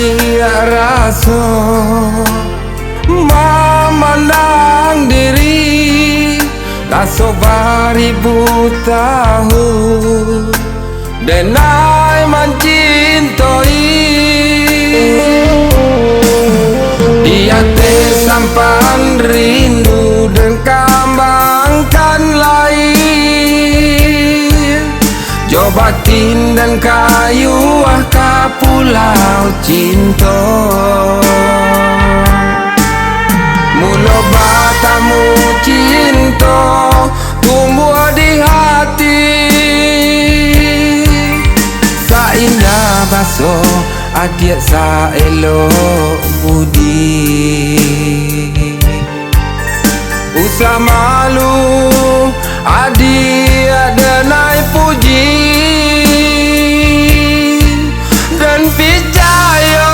dia rasa memandang diri rasa beribu tahun denai mencintai dia sampan rindu dan kembangkan lain jo batin dan kayu ke pulau cinta mula batamu cinta tumbuh di hati saindah baso adik saelok budi usah malu adik ada naik puji dan percaya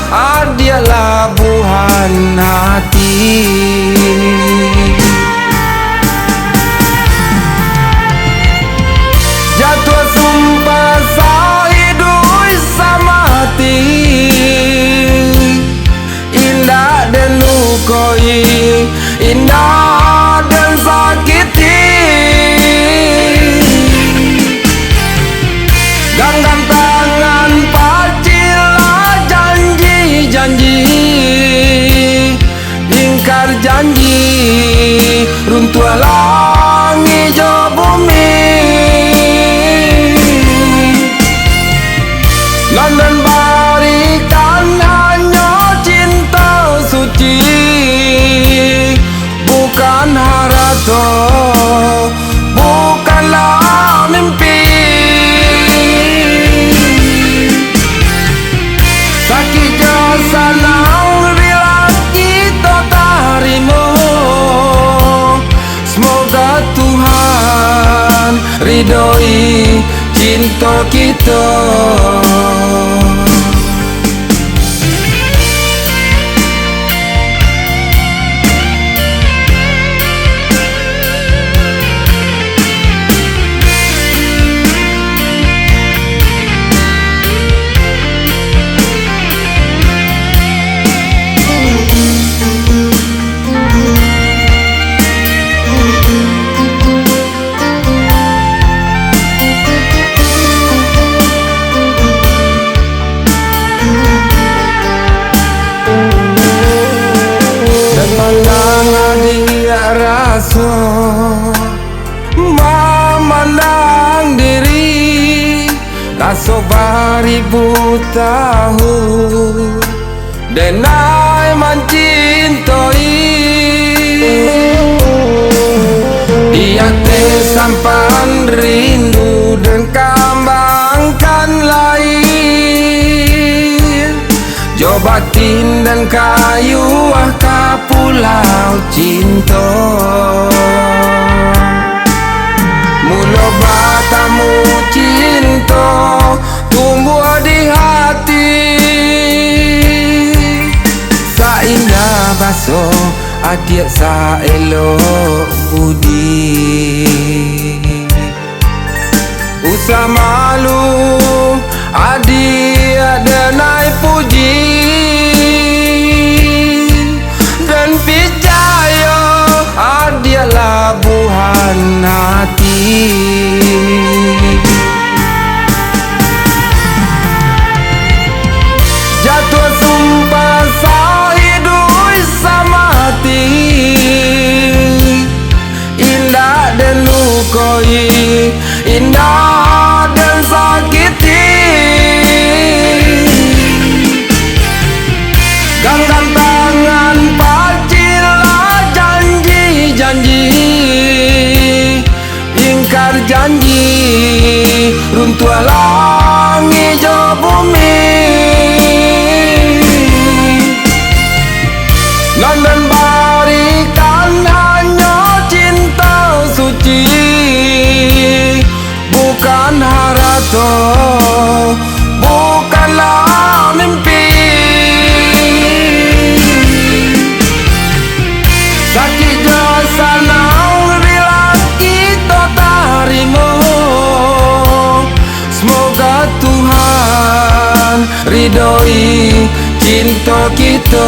adik labuhan hati jatuh sumpah sehidup sama mati indah dan lukoi indah dan sakiti genggam tangan pacilah janji-janji ingkar janji runtuh langit jo bumi London berikan hanya cinta suci bukan harata bukanlah mimpi sakit jasa nang bila kita terima semoga Tuhan ridhoi cinta kita rasa memandang diri rasa beribu tahun denai mencintai dia sampan rindu dan kembangkan lain jo batin dan kayu ke pulau cinta mula batamu cinta tumbuh di hati saindah baso adik saelok budi usah malu adik ada naik puji dan percaya adik labuhan hati jatuh sumpah sehidup sama mati indah dan lukoi indah dan sakiti genggam tangan pacilah janji-janji ingkar janji runtuh langit jo bumi London berikan hanya cinta suci bukan harata bukanlah mimpi sakit jasa nang bila kita terima semoga Tuhan ridhoi kita-kita